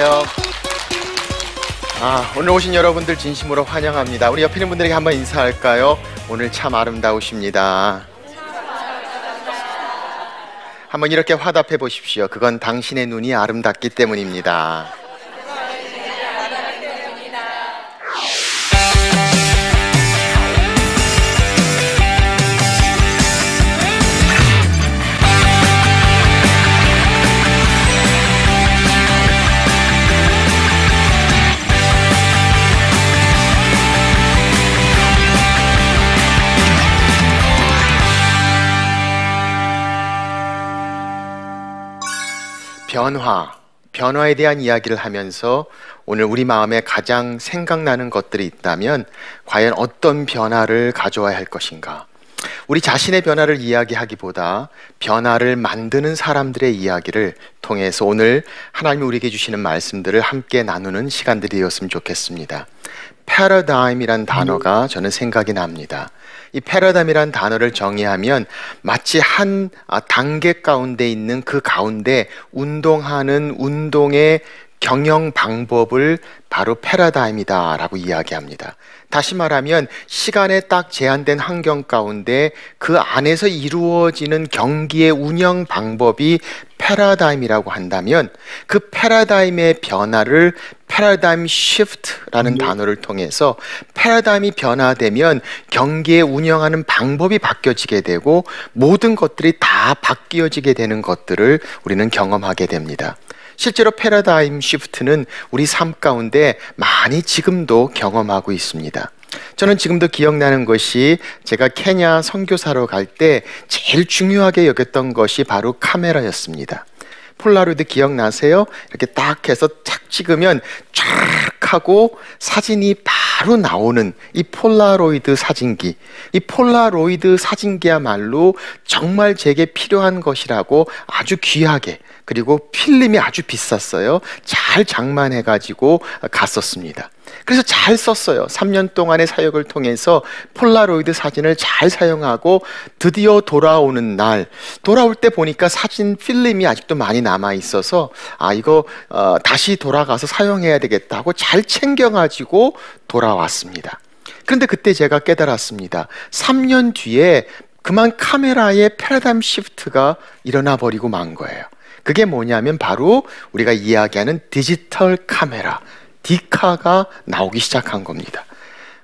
안녕하세요. 오늘 오신 여러분들 진심으로 환영합니다. 우리 옆에 있는 분들에게 한번 인사할까요? 오늘 참 아름다우십니다. 한번 이렇게 화답해 보십시오. 그건 당신의 눈이 아름답기 때문입니다. 변화에 대한 이야기를 하면서 오늘 우리 마음에 가장 생각나는 것들이 있다면 과연 어떤 변화를 가져와야 할 것인가? 우리 자신의 변화를 이야기하기보다 변화를 만드는 사람들의 이야기를 통해서 오늘 하나님이 우리에게 주시는 말씀들을 함께 나누는 시간들이 되었으면 좋겠습니다. 패러다임이란 단어가 저는 생각이 납니다. 이 패러다임이란 단어를 정의하면 마치 한 단계 가운데 있는 그 가운데 운동하는 운동의 경영 방법을 바로 패러다임이다 라고 이야기합니다. 다시 말하면 시간에 딱 제한된 환경 가운데 그 안에서 이루어지는 경기의 운영 방법이 패러다임이라고 한다면 그 패러다임의 변화를 패러다임 시프트라는 단어를 통해서 패러다임이 변화되면 경기에 운영하는 방법이 바뀌어지게 되고 모든 것들이 다 바뀌어지게 되는 것들을 우리는 경험하게 됩니다. 실제로 패러다임 시프트는 우리 삶 가운데 많이 지금도 경험하고 있습니다. 저는 지금도 기억나는 것이 제가 케냐 선교사로 갈 때 제일 중요하게 여겼던 것이 바로 카메라였습니다. 폴라로이드 기억나세요? 이렇게 딱 해서 착 찍으면 쫙 하고 사진이 바로 나오는 이 폴라로이드 사진기. 이 폴라로이드 사진기야말로 정말 제게 필요한 것이라고 아주 귀하게, 그리고 필름이 아주 비쌌어요. 잘 장만해가지고 갔었습니다. 그래서 잘 썼어요. 3년 동안의 사역을 통해서 폴라로이드 사진을 잘 사용하고 드디어 돌아오는 날, 돌아올 때 보니까 사진 필름이 아직도 많이 남아 있어서 이거 다시 돌아가서 사용해야 되겠다고 잘 챙겨가지고 돌아왔습니다. 그런데 그때 제가 깨달았습니다. 3년 뒤에 그만 카메라의 패러다임 시프트가 일어나 버리고 만 거예요. 그게 뭐냐면 바로 우리가 이야기하는 디지털 카메라, 디카가 나오기 시작한 겁니다.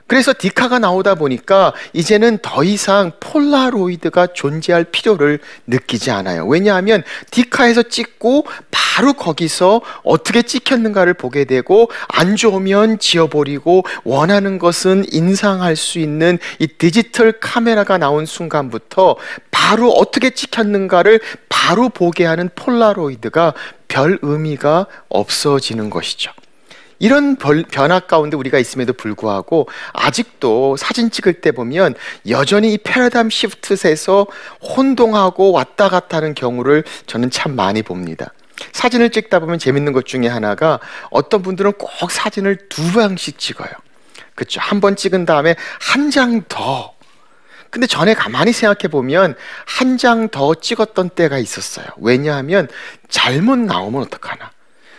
그래서 디카가 나오다 보니까 이제는 더 이상 폴라로이드가 존재할 필요를 느끼지 않아요. 왜냐하면 디카에서 찍고 바로 거기서 어떻게 찍혔는가를 보게 되고 안 좋으면 지워버리고 원하는 것은 인상할 수 있는 이 디지털 카메라가 나온 순간부터 바로 어떻게 찍혔는가를 바로 보게 하는 폴라로이드가 별 의미가 없어지는 것이죠. 이런 변화 가운데 우리가 있음에도 불구하고 아직도 사진 찍을 때 보면 여전히 이 패러다임 시프트에서 혼동하고 왔다 갔다 하는 경우를 저는 참 많이 봅니다. 사진을 찍다 보면 재밌는 것 중에 하나가 어떤 분들은 꼭 사진을 2방씩 찍어요. 그렇죠? 한 번 찍은 다음에 한 장 더. 근데 전에 가만히 생각해 보면 한 장 더 찍었던 때가 있었어요. 왜냐하면 잘못 나오면 어떡하나.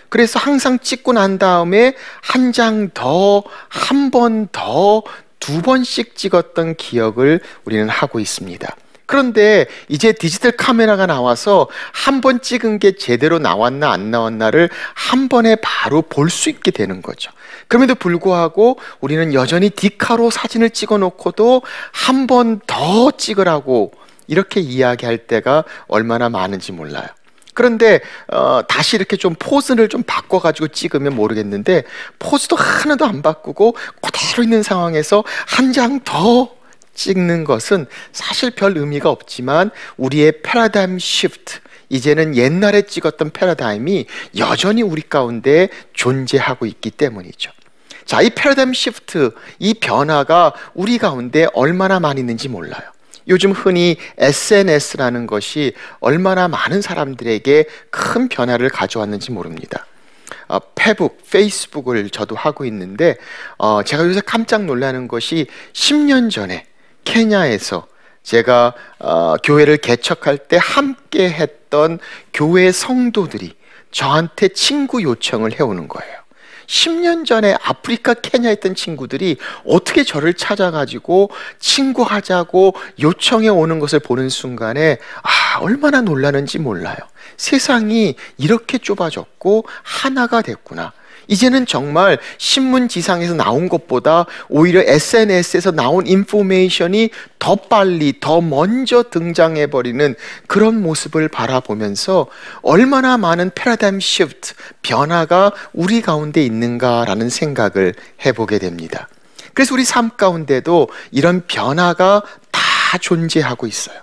그래서 항상 찍고 난 다음에 한 장 더, 한 번 더, 2번씩 찍었던 기억을 우리는 하고 있습니다. 그런데 이제 디지털 카메라가 나와서 한 번 찍은 게 제대로 나왔나 안 나왔나를 한 번에 바로 볼 수 있게 되는 거죠. 그럼에도 불구하고 우리는 여전히 디카로 사진을 찍어 놓고도 한 번 더 찍으라고 이렇게 이야기할 때가 얼마나 많은지 몰라요. 그런데 다시 이렇게 좀 포즈를 좀 바꿔가지고 찍으면 모르겠는데 포즈도 하나도 안 바꾸고 그대로 있는 상황에서 한 장 더 찍는 것은 사실 별 의미가 없지만 우리의 패러다임 시프트, 이제는 옛날에 찍었던 패러다임이 여전히 우리 가운데 존재하고 있기 때문이죠. 자, 이 패러다임 시프트, 이 변화가 우리 가운데 얼마나 많이 있는지 몰라요. 요즘 흔히 SNS라는 것이 얼마나 많은 사람들에게 큰 변화를 가져왔는지 모릅니다. 페이스북을 저도 하고 있는데 제가 요새 깜짝 놀라는 것이 10년 전에 케냐에서 제가 교회를 개척할 때 함께 했던 교회 성도들이 저한테 친구 요청을 해오는 거예요. 10년 전에 아프리카 케냐에 있던 친구들이 어떻게 저를 찾아가지고 친구하자고 요청해 오는 것을 보는 순간에 얼마나 놀라는지 몰라요. 세상이 이렇게 좁아졌고 하나가 됐구나. 이제는 정말 신문지상에서 나온 것보다 오히려 SNS에서 나온 인포메이션이 더 빨리 더 먼저 등장해버리는 그런 모습을 바라보면서 얼마나 많은 패러다임 시프트, 변화가 우리 가운데 있는가라는 생각을 해보게 됩니다. 그래서 우리 삶 가운데도 이런 변화가 다 존재하고 있어요.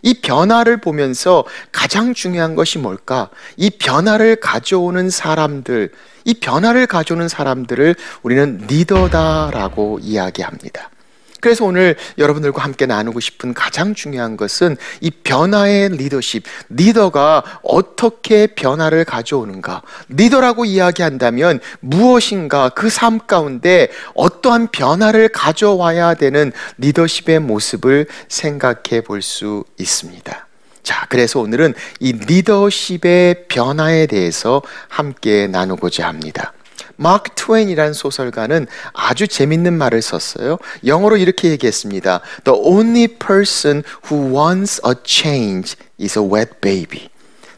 이 변화를 보면서 가장 중요한 것이 뭘까? 이 변화를 가져오는 사람들, 이 변화를 가져오는 사람들을 우리는 리더다라고 이야기합니다. 그래서 오늘 여러분들과 함께 나누고 싶은 가장 중요한 것은 이 변화의 리더십, 리더가 어떻게 변화를 가져오는가. 리더라고 이야기한다면 무엇인가 그 삶 가운데 어떠한 변화를 가져와야 되는 리더십의 모습을 생각해 볼 수 있습니다. 자, 그래서 오늘은 이 리더십의 변화에 대해서 함께 나누고자 합니다. 마크 트웨인이라는 소설가는 아주 재밌는 말을 썼어요. 영어로 이렇게 얘기했습니다. The only person who wants a change is a wet baby.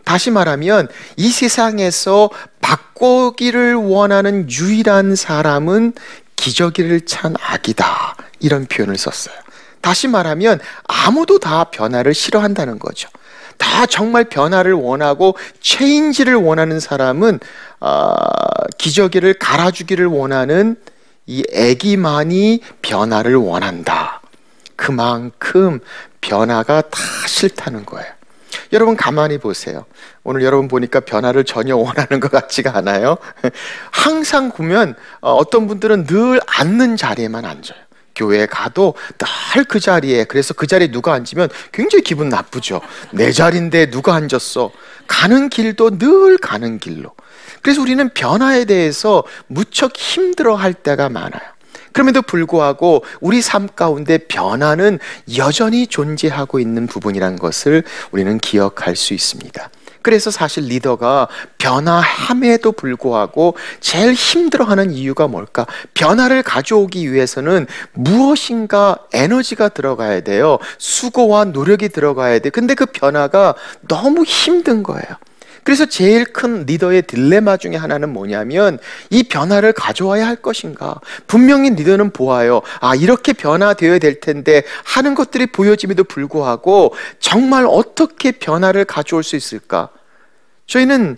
다시 말하면 이 세상에서 바꾸기를 원하는 유일한 사람은 기저귀를 찬 아기다. 이런 표현을 썼어요. 다시 말하면 아무도 다 변화를 싫어한다는 거죠. 다 정말 변화를 원하고 체인지를 원하는 사람은 기저귀를 갈아주기를 원하는 이 아기만이 변화를 원한다. 그만큼 변화가 다 싫다는 거예요. 여러분 가만히 보세요. 오늘 여러분 보니까 변화를 전혀 원하는 것 같지가 않아요. 항상 보면 어떤 분들은 늘 앉는 자리에만 앉아요. 교회에 가도 늘 그 자리에, 그래서 그 자리에 누가 앉으면 굉장히 기분 나쁘죠. 내 자리인데 누가 앉았어. 가는 길도 늘 가는 길로. 그래서 우리는 변화에 대해서 무척 힘들어할 때가 많아요. 그럼에도 불구하고 우리 삶 가운데 변화는 여전히 존재하고 있는 부분이라는 것을 우리는 기억할 수 있습니다. 그래서 사실 리더가 변화함에도 불구하고 제일 힘들어하는 이유가 뭘까? 변화를 가져오기 위해서는 무엇인가 에너지가 들어가야 돼요. 수고와 노력이 들어가야 돼. 근데 그 변화가 너무 힘든 거예요. 그래서 제일 큰 리더의 딜레마 중에 하나는 뭐냐면 이 변화를 가져와야 할 것인가. 분명히 리더는 보아요. 이렇게 변화되어야 될 텐데 하는 것들이 보여짐에도 불구하고 정말 어떻게 변화를 가져올 수 있을까? 저희는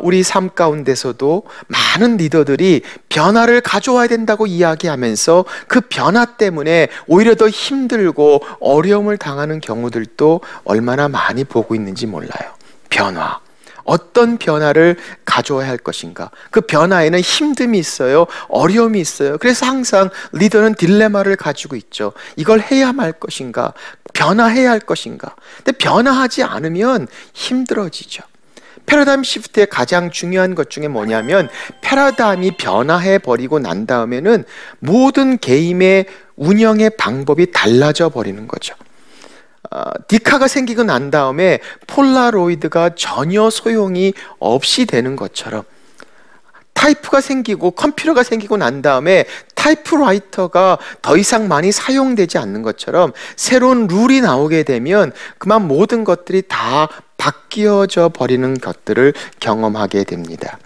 우리 삶 가운데서도 많은 리더들이 변화를 가져와야 된다고 이야기하면서 그 변화 때문에 오히려 더 힘들고 어려움을 당하는 경우들도 얼마나 많이 보고 있는지 몰라요. 변화. 어떤 변화를 가져와야 할 것인가? 그 변화에는 힘듦이 있어요. 어려움이 있어요. 그래서 항상 리더는 딜레마를 가지고 있죠. 이걸 해야만 할 것인가? 변화해야 할 것인가? 근데 변화하지 않으면 힘들어지죠. 패러다임 시프트의 가장 중요한 것 중에 뭐냐면 패러다임이 변화해 버리고 난 다음에는 모든 게임의 운영의 방법이 달라져 버리는 거죠. 디카가 생기고 난 다음에 폴라로이드가 전혀 소용이 없이 되는 것처럼 타이프가 생기고 컴퓨터가 생기고 난 다음에 타이프라이터가 더 이상 많이 사용되지 않는 것처럼 새로운 룰이 나오게 되면 그만 모든 것들이 다 바뀌어져 버리는 것들을 경험하게 됩니다.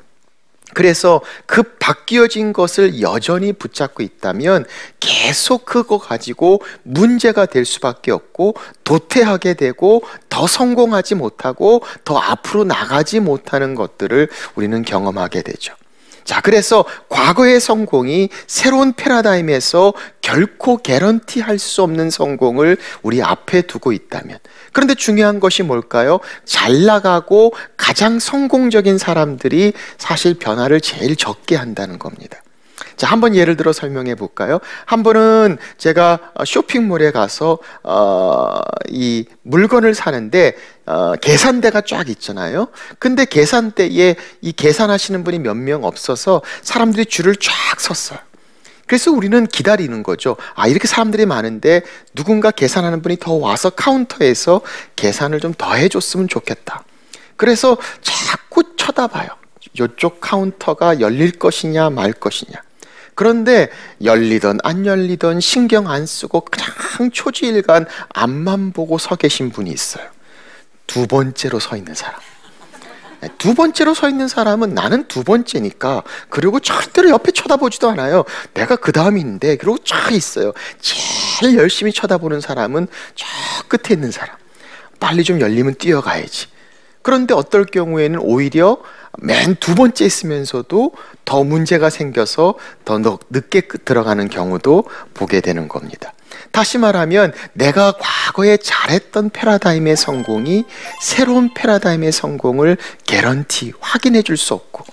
그래서 그 바뀌어진 것을 여전히 붙잡고 있다면 계속 그거 가지고 문제가 될 수밖에 없고 도태하게 되고 더 성공하지 못하고 더 앞으로 나가지 못하는 것들을 우리는 경험하게 되죠. 자, 그래서 과거의 성공이 새로운 패러다임에서 결코 개런티할 수 없는 성공을 우리 앞에 두고 있다면, 그런데 중요한 것이 뭘까요? 잘 나가고 가장 성공적인 사람들이 사실 변화를 제일 적게 한다는 겁니다. 자, 한번 예를 들어 설명해 볼까요? 한 번은 제가 쇼핑몰에 가서 이 물건을 사는데 계산대가 쫙 있잖아요. 근데 계산대에 이 계산하시는 분이 몇 명 없어서 사람들이 줄을 쫙 섰어요. 그래서 우리는 기다리는 거죠. 이렇게 사람들이 많은데 누군가 계산하는 분이 더 와서 카운터에서 계산을 좀 더 해줬으면 좋겠다. 그래서 자꾸 쳐다봐요. 이쪽 카운터가 열릴 것이냐 말 것이냐. 그런데 열리던 안 열리던 신경 안 쓰고 그냥 초지일간 앞만 보고 서 계신 분이 있어요. 두 번째로 서 있는 사람. 두 번째로 서 있는 사람은 나는 두 번째니까, 그리고 절대로 옆에 쳐다보지도 않아요. 내가 그 다음인데, 그리고 쫙 있어요. 제일 열심히 쳐다보는 사람은 저 끝에 있는 사람. 빨리 좀 열리면 뛰어가야지. 그런데 어떨 경우에는 오히려 맨 두 번째 있으면서도 더 문제가 생겨서 더 늦게 들어가는 경우도 보게 되는 겁니다. 다시 말하면 내가 과거에 잘했던 패러다임의 성공이 새로운 패러다임의 성공을 개런티, 확인해 줄 수 없고,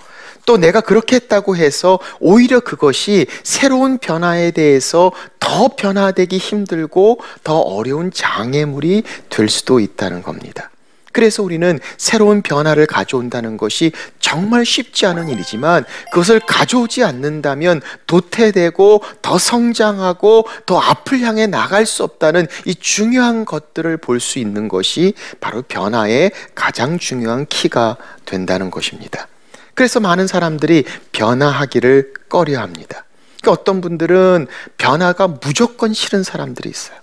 또 내가 그렇게 했다고 해서 오히려 그것이 새로운 변화에 대해서 더 변화되기 힘들고 더 어려운 장애물이 될 수도 있다는 겁니다. 그래서 우리는 새로운 변화를 가져온다는 것이 정말 쉽지 않은 일이지만, 그것을 가져오지 않는다면 도태되고 더 성장하고 더 앞을 향해 나갈 수 없다는 이 중요한 것들을 볼 수 있는 것이 바로 변화의 가장 중요한 키가 된다는 것입니다. 그래서 많은 사람들이 변화하기를 꺼려합니다. 그러니까 어떤 분들은 변화가 무조건 싫은 사람들이 있어요.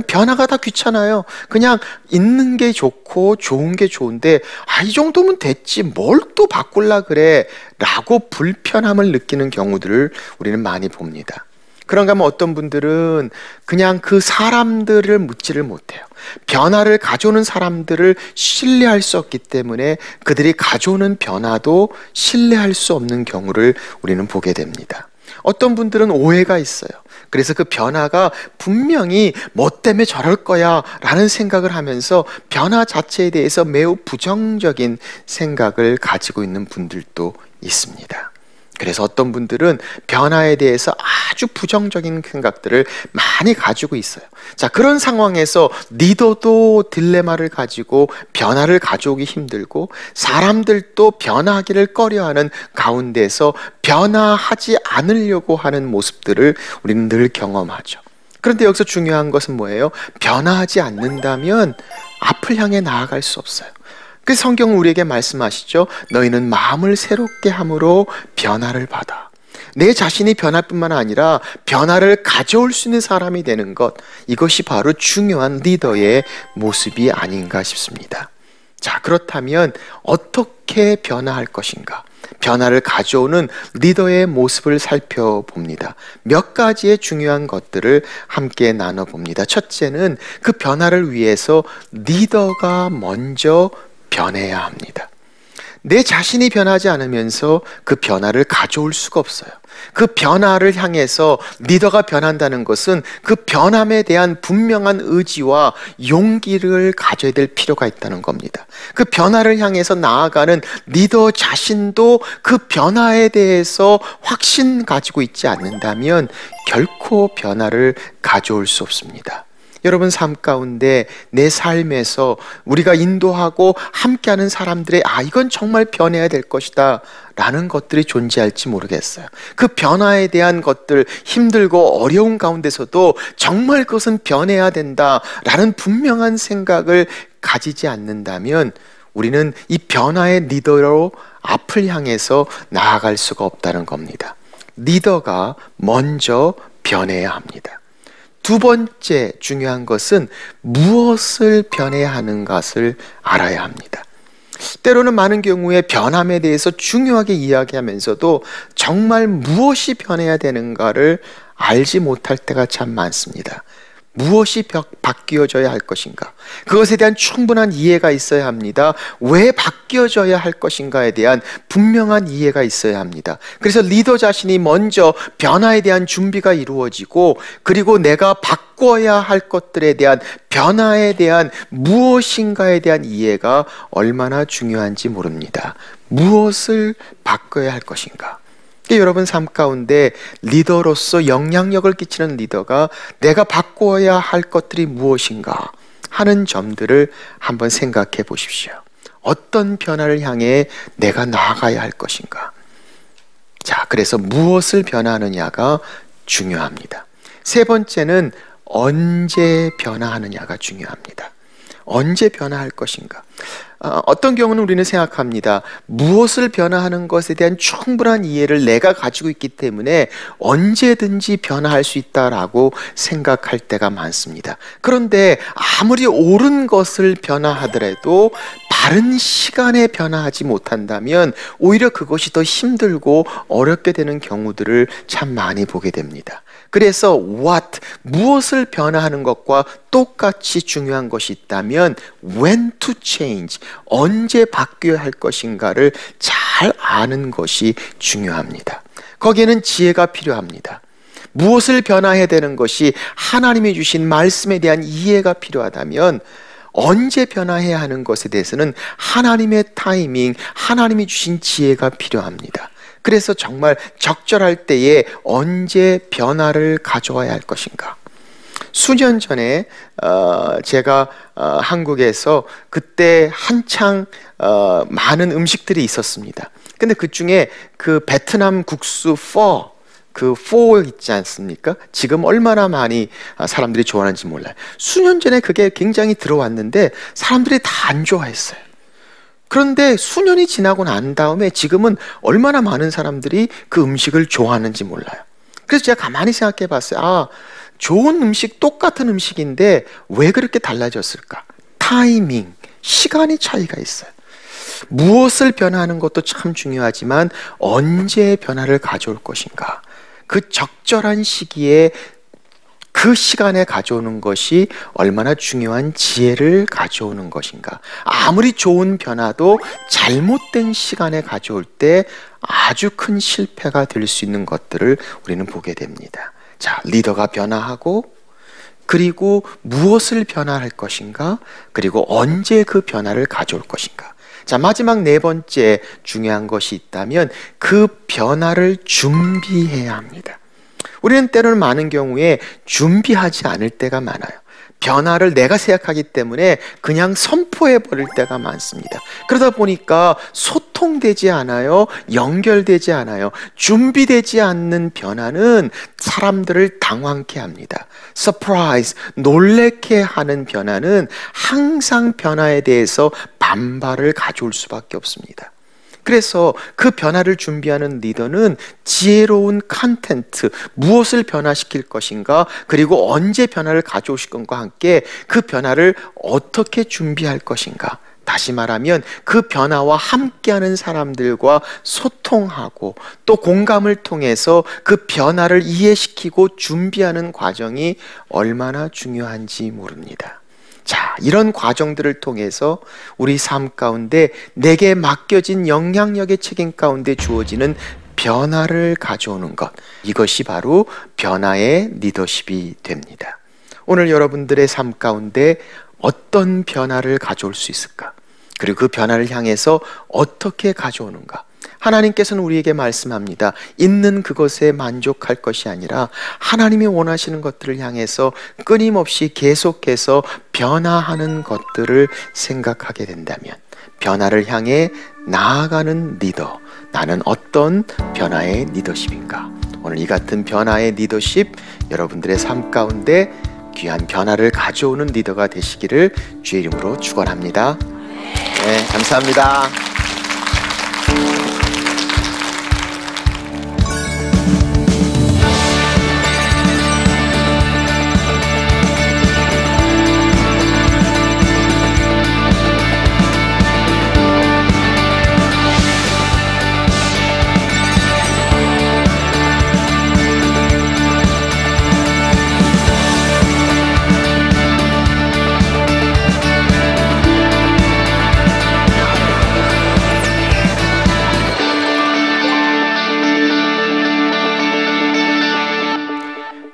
변화가 다 귀찮아요. 그냥 있는 게 좋고 좋은 게 좋은데, 이 정도면 됐지 뭘 또 바꿀라 그래 라고 불편함을 느끼는 경우들을 우리는 많이 봅니다. 그런가 하면 어떤 분들은 그냥 그 사람들을 묻지를 못해요. 변화를 가져오는 사람들을 신뢰할 수 없기 때문에 그들이 가져오는 변화도 신뢰할 수 없는 경우를 우리는 보게 됩니다. 어떤 분들은 오해가 있어요. 그래서 그 변화가 분명히 뭐 때문에 저럴 거야 라는 생각을 하면서 변화 자체에 대해서 매우 부정적인 생각을 가지고 있는 분들도 있습니다. 그래서 어떤 분들은 변화에 대해서 아주 부정적인 생각들을 많이 가지고 있어요. 자, 그런 상황에서 리더도 딜레마를 가지고 변화를 가져오기 힘들고, 사람들도 변화하기를 꺼려하는 가운데서 변화하지 않으려고 하는 모습들을 우리는 늘 경험하죠. 그런데 여기서 중요한 것은 뭐예요? 변화하지 않는다면 앞을 향해 나아갈 수 없어요. 그 성경은 우리에게 말씀하시죠. 너희는 마음을 새롭게 함으로 변화를 받아. 내 자신이 변할 뿐만 아니라 변화를 가져올 수 있는 사람이 되는 것, 이것이 바로 중요한 리더의 모습이 아닌가 싶습니다. 자, 그렇다면 어떻게 변화할 것인가? 변화를 가져오는 리더의 모습을 살펴봅니다. 몇 가지의 중요한 것들을 함께 나눠봅니다. 첫째는 그 변화를 위해서 리더가 먼저 변해야 합니다. 내 자신이 변하지 않으면서 그 변화를 가져올 수가 없어요. 그 변화를 향해서 리더가 변한다는 것은 그 변함에 대한 분명한 의지와 용기를 가져야 될 필요가 있다는 겁니다. 그 변화를 향해서 나아가는 리더 자신도 그 변화에 대해서 확신 가지고 있지 않는다면 결코 변화를 가져올 수 없습니다. 여러분 삶 가운데 내 삶에서 우리가 인도하고 함께하는 사람들의 이건 정말 변해야 될 것이다 라는 것들이 존재할지 모르겠어요. 그 변화에 대한 것들, 힘들고 어려운 가운데서도 정말 그것은 변해야 된다 라는 분명한 생각을 가지지 않는다면 우리는 이 변화의 리더로 앞을 향해서 나아갈 수가 없다는 겁니다. 리더가 먼저 변해야 합니다. 두 번째 중요한 것은 무엇을 변해야 하는 것을 알아야 합니다. 때로는 많은 경우에 변함에 대해서 중요하게 이야기하면서도 정말 무엇이 변해야 되는가를 알지 못할 때가 참 많습니다. 무엇이 바뀌어져야 할 것인가? 그것에 대한 충분한 이해가 있어야 합니다. 왜 바뀌어져야 할 것인가에 대한 분명한 이해가 있어야 합니다. 그래서 리더 자신이 먼저 변화에 대한 준비가 이루어지고, 그리고 내가 바꿔야 할 것들에 대한 변화에 대한 무엇인가에 대한 이해가 얼마나 중요한지 모릅니다. 무엇을 바꿔야 할 것인가? 여러분 삶 가운데 리더로서 영향력을 끼치는 리더가 내가 바꿔야 할 것들이 무엇인가 하는 점들을 한번 생각해 보십시오. 어떤 변화를 향해 내가 나아가야 할 것인가? 자, 그래서 무엇을 변화하느냐가 중요합니다. 세 번째는 언제 변화하느냐가 중요합니다. 언제 변화할 것인가? 어떤 경우는 우리는 생각합니다. 무엇을 변화하는 것에 대한 충분한 이해를 내가 가지고 있기 때문에 언제든지 변화할 수 있다라고 생각할 때가 많습니다. 그런데 아무리 옳은 것을 변화하더라도 바른 시간에 변화하지 못한다면 오히려 그것이 더 힘들고 어렵게 되는 경우들을 참 많이 보게 됩니다. 그래서 무엇을 변화하는 것과 똑같이 중요한 것이 있다면 when to change, 언제 바뀌어야 할 것인가를 잘 아는 것이 중요합니다. 거기에는 지혜가 필요합니다. 무엇을 변화해야 되는 것이 하나님이 주신 말씀에 대한 이해가 필요하다면 언제 변화해야 하는 것에 대해서는 하나님의 타이밍, 하나님이 주신 지혜가 필요합니다. 그래서 정말 적절할 때에 언제 변화를 가져와야 할 것인가. 수년 전에 제가 한국에서 그때 한창 많은 음식들이 있었습니다. 근데 그 중에 그 베트남 국수 포 있지 않습니까? 지금 얼마나 많이 사람들이 좋아하는지 몰라요. 수년 전에 그게 굉장히 들어왔는데 사람들이 다 안 좋아했어요. 그런데 수년이 지나고 난 다음에 지금은 얼마나 많은 사람들이 그 음식을 좋아하는지 몰라요. 그래서 제가 가만히 생각해 봤어요. 좋은 음식, 똑같은 음식인데 왜 그렇게 달라졌을까? 타이밍, 시간이 차이가 있어요. 무엇을 변화하는 것도 참 중요하지만 언제 변화를 가져올 것인가? 그 적절한 시기에 그 시간에 가져오는 것이 얼마나 중요한 지혜를 가져오는 것인가. 아무리 좋은 변화도 잘못된 시간에 가져올 때 아주 큰 실패가 될 수 있는 것들을 우리는 보게 됩니다. 자, 리더가 변화하고 그리고 무엇을 변화할 것인가, 그리고 언제 그 변화를 가져올 것인가. 자, 마지막 네 번째 중요한 것이 있다면 그 변화를 준비해야 합니다. 우리는 때로는 많은 경우에 준비하지 않을 때가 많아요. 변화를 내가 생각하기 때문에 그냥 선포해 버릴 때가 많습니다. 그러다 보니까 소통되지 않아요. 연결되지 않아요. 준비되지 않는 변화는 사람들을 당황케 합니다. 서프라이즈, 놀래게 하는 변화는 항상 변화에 대해서 반발을 가져올 수밖에 없습니다. 그래서 그 변화를 준비하는 리더는 지혜로운 컨텐트, 무엇을 변화시킬 것인가, 그리고 언제 변화를 가져오실 것과 함께 그 변화를 어떻게 준비할 것인가. 다시 말하면 그 변화와 함께하는 사람들과 소통하고 또 공감을 통해서 그 변화를 이해시키고 준비하는 과정이 얼마나 중요한지 모릅니다. 자, 이런 과정들을 통해서 우리 삶 가운데 내게 맡겨진 영향력의 책임 가운데 주어지는 변화를 가져오는 것, 이것이 바로 변화의 리더십이 됩니다. 오늘 여러분들의 삶 가운데 어떤 변화를 가져올 수 있을까? 그리고 그 변화를 향해서 어떻게 가져오는가? 하나님께서는 우리에게 말씀합니다. 있는 그것에 만족할 것이 아니라 하나님이 원하시는 것들을 향해서 끊임없이 계속해서 변화하는 것들을 생각하게 된다면 변화를 향해 나아가는 리더, 나는 어떤 변화의 리더십인가? 오늘 이 같은 변화의 리더십, 여러분들의 삶 가운데 귀한 변화를 가져오는 리더가 되시기를 주의 이름으로 축원합니다. 네, 감사합니다.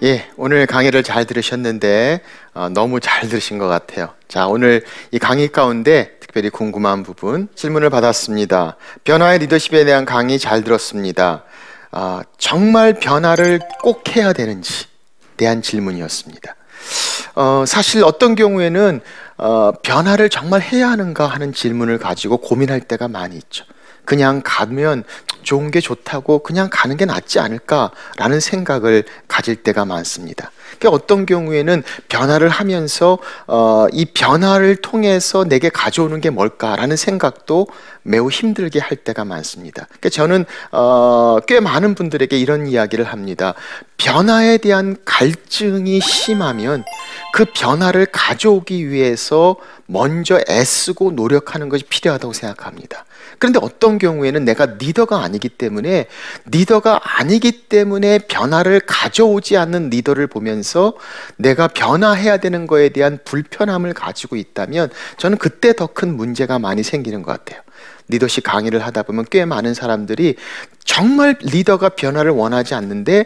예, 오늘 강의를 잘 들으셨는데 너무 잘 들으신 것 같아요. 자, 오늘 이 강의 가운데 특별히 궁금한 부분 질문을 받았습니다. 변화의 리더십에 대한 강의 잘 들었습니다. 정말 변화를 꼭 해야 되는지 대한 질문이었습니다. 사실 어떤 경우에는 변화를 정말 해야 하는가 하는 질문을 가지고 고민할 때가 많이 있죠. 그냥 가면 좋은 게 좋다고 그냥 가는 게 낫지 않을까라는 생각을 가질 때가 많습니다. 그러니까 어떤 경우에는 변화를 하면서 이 변화를 통해서 내게 가져오는 게 뭘까라는 생각도 매우 힘들게 할 때가 많습니다. 그러니까 저는 꽤 많은 분들에게 이런 이야기를 합니다. 변화에 대한 갈증이 심하면 그 변화를 가져오기 위해서 먼저 애쓰고 노력하는 것이 필요하다고 생각합니다. 그런데 어떤 경우에는 내가 리더가 아니기 때문에 변화를 가져오지 않는 리더를 보면서 내가 변화해야 되는 거에 대한 불편함을 가지고 있다면 저는 그때 더 큰 문제가 많이 생기는 것 같아요. 리더십 강의를 하다 보면 꽤 많은 사람들이 정말 리더가 변화를 원하지 않는데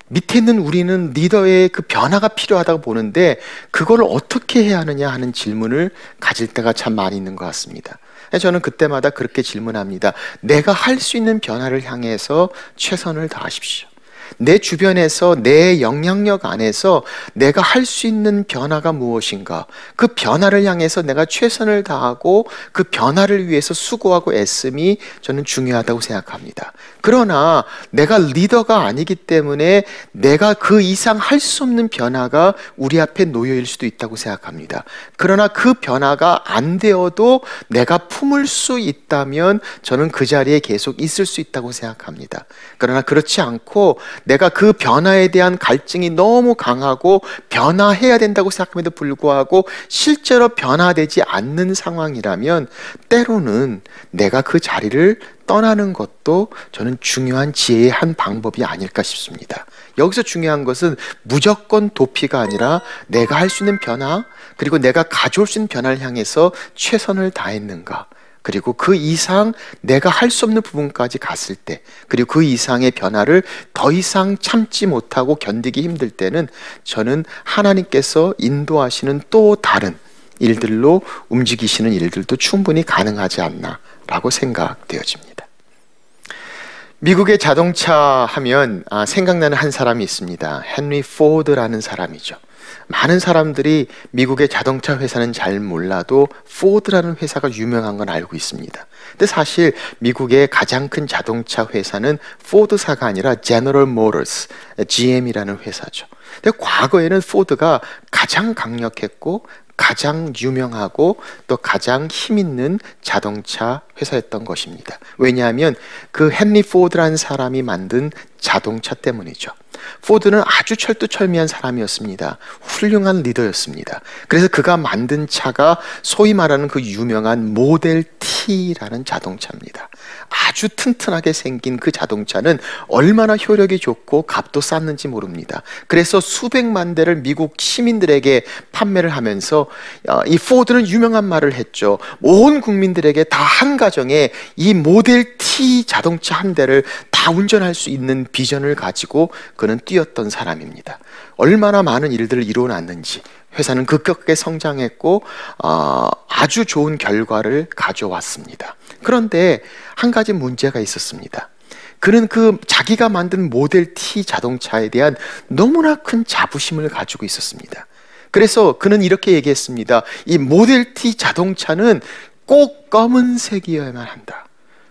밑에 있는 우리는 리더의 그 변화가 필요하다고 보는데 그걸 어떻게 해야 하느냐 하는 질문을 가질 때가 참 많이 있는 것 같습니다. 저는 그때마다 그렇게 질문합니다. 내가 할 수 있는 변화를 향해서 최선을 다하십시오. 내 주변에서 내 영향력 안에서 내가 할 수 있는 변화가 무엇인가, 그 변화를 향해서 내가 최선을 다하고 그 변화를 위해서 수고하고 애씀이 저는 중요하다고 생각합니다. 그러나 내가 리더가 아니기 때문에 내가 그 이상 할 수 없는 변화가 우리 앞에 놓여일 수도 있다고 생각합니다. 그러나 그 변화가 안 되어도 내가 품을 수 있다면 저는 그 자리에 계속 있을 수 있다고 생각합니다. 그러나 그렇지 않고 내가 그 변화에 대한 갈증이 너무 강하고 변화해야 된다고 생각함에도 불구하고 실제로 변화되지 않는 상황이라면 때로는 내가 그 자리를 떠나는 것도 저는 중요한 지혜의 한 방법이 아닐까 싶습니다. 여기서 중요한 것은 무조건 도피가 아니라 내가 할 수 있는 변화, 그리고 내가 가져올 수 있는 변화를 향해서 최선을 다했는가, 그리고 그 이상 내가 할 수 없는 부분까지 갔을 때, 그리고 그 이상의 변화를 더 이상 참지 못하고 견디기 힘들 때는 저는 하나님께서 인도하시는 또 다른 일들로 움직이시는 일들도 충분히 가능하지 않나라고 생각되어집니다. 미국의 자동차 하면 생각나는 한 사람이 있습니다. 헨리 포드라는 사람이죠. 많은 사람들이 미국의 자동차 회사는 잘 몰라도 포드라는 회사가 유명한 건 알고 있습니다. 근데 사실 미국의 가장 큰 자동차 회사는 포드사가 아니라 제너럴 모터스, GM이라는 회사죠. 근데 과거에는 포드가 가장 강력했고 가장 유명하고 또 가장 힘있는 자동차 회사였던 것입니다. 왜냐하면 그 헨리 포드라는 사람이 만든 자동차 때문이죠. 포드는 아주 철두철미한 사람이었습니다. 훌륭한 리더였습니다. 그래서 그가 만든 차가 소위 말하는 그 유명한 모델 T라는 자동차입니다. 아주 튼튼하게 생긴 그 자동차는 얼마나 효력이 좋고 값도 쌌는지 모릅니다. 그래서 수백만 대를 미국 시민들에게 판매를 하면서 이 포드는 유명한 말을 했죠. 온 국민들에게 다 한 가정에 이 모델 T 자동차 한 대를 다 운전할 수 있는 비전을 가지고 그는 뛰었던 사람입니다. 얼마나 많은 일들을 이루어놨는지 회사는 급격하게 성장했고 아주 좋은 결과를 가져왔습니다. 그런데 한 가지 문제가 있었습니다. 그는 그 자기가 만든 모델 T 자동차에 대한 너무나 큰 자부심을 가지고 있었습니다. 그래서 그는 이렇게 얘기했습니다. 이 모델 T 자동차는 꼭 검은색이어야만 한다.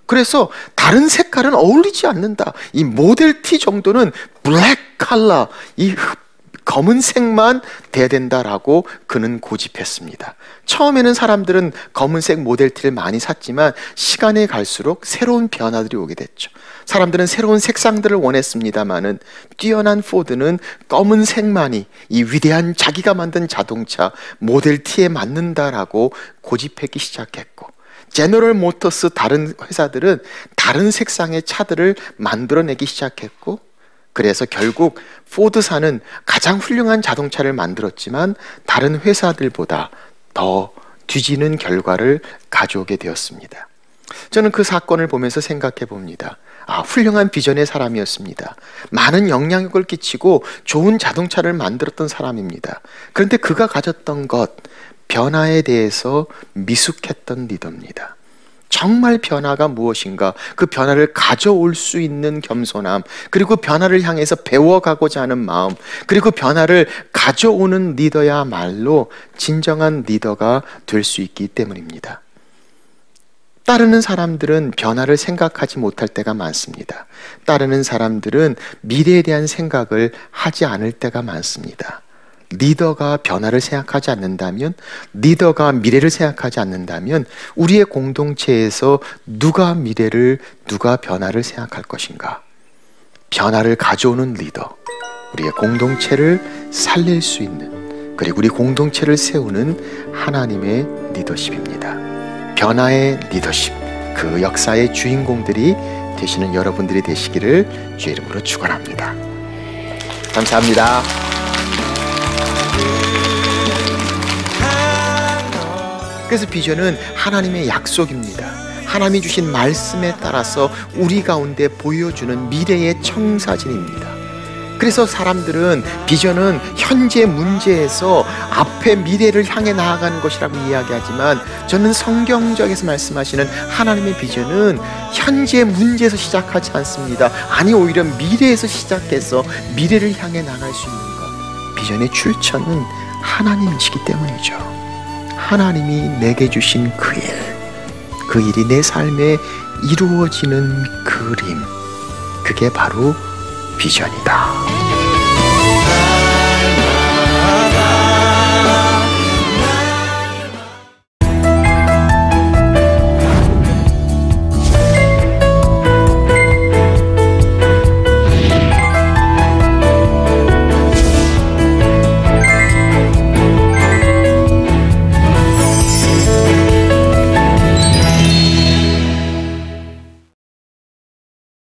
그래서 다른 색깔은 어울리지 않는다. 이 모델 T 정도는 블랙 컬러, 이 검은색만 돼야 된다라고 그는 고집했습니다. 처음에는 사람들은 검은색 모델 T를 많이 샀지만 시간이 갈수록 새로운 변화들이 오게 됐죠. 사람들은 새로운 색상들을 원했습니다마는 뛰어난 포드는 검은색만이 이 위대한 자기가 만든 자동차 모델 T에 맞는다라고 고집하기 시작했고, 제너럴 모터스 다른 회사들은 다른 색상의 차들을 만들어내기 시작했고, 그래서 결국 포드사는 가장 훌륭한 자동차를 만들었지만 다른 회사들보다 더 뒤지는 결과를 가져오게 되었습니다. 저는 그 사건을 보면서 생각해 봅니다. 훌륭한 비전의 사람이었습니다. 많은 영향력을 끼치고 좋은 자동차를 만들었던 사람입니다. 그런데 그가 가졌던 것, 변화에 대해서 미숙했던 리더입니다. 정말 변화가 무엇인가, 그 변화를 가져올 수 있는 겸손함, 그리고 변화를 향해서 배워가고자 하는 마음, 그리고 변화를 가져오는 리더야말로 진정한 리더가 될 수 있기 때문입니다. 따르는 사람들은 변화를 생각하지 못할 때가 많습니다. 따르는 사람들은 미래에 대한 생각을 하지 않을 때가 많습니다. 리더가 변화를 생각하지 않는다면, 리더가 미래를 생각하지 않는다면 우리의 공동체에서 누가 미래를, 누가 변화를 생각할 것인가? 변화를 가져오는 리더, 우리의 공동체를 살릴 수 있는, 그리고 우리 공동체를 세우는 하나님의 리더십입니다. 변화의 리더십, 그 역사의 주인공들이 되시는 여러분들이 되시기를 주의 이름으로 축원합니다. 감사합니다. 그래서 비전은 하나님의 약속입니다. 하나님이 주신 말씀에 따라서 우리 가운데 보여주는 미래의 청사진입니다. 그래서 사람들은 비전은 현재 문제에서 앞에 미래를 향해 나아가는 것이라고 이야기하지만, 저는 성경적에서 말씀하시는 하나님의 비전은 현재 문제에서 시작하지 않습니다. 아니, 오히려 미래에서 시작해서 미래를 향해 나갈 수 있는 것, 비전의 출처는 하나님이시기 때문이죠. 하나님이 내게 주신 그 일이 내 삶에 이루어지는 그림, 그게 바로 비전이다.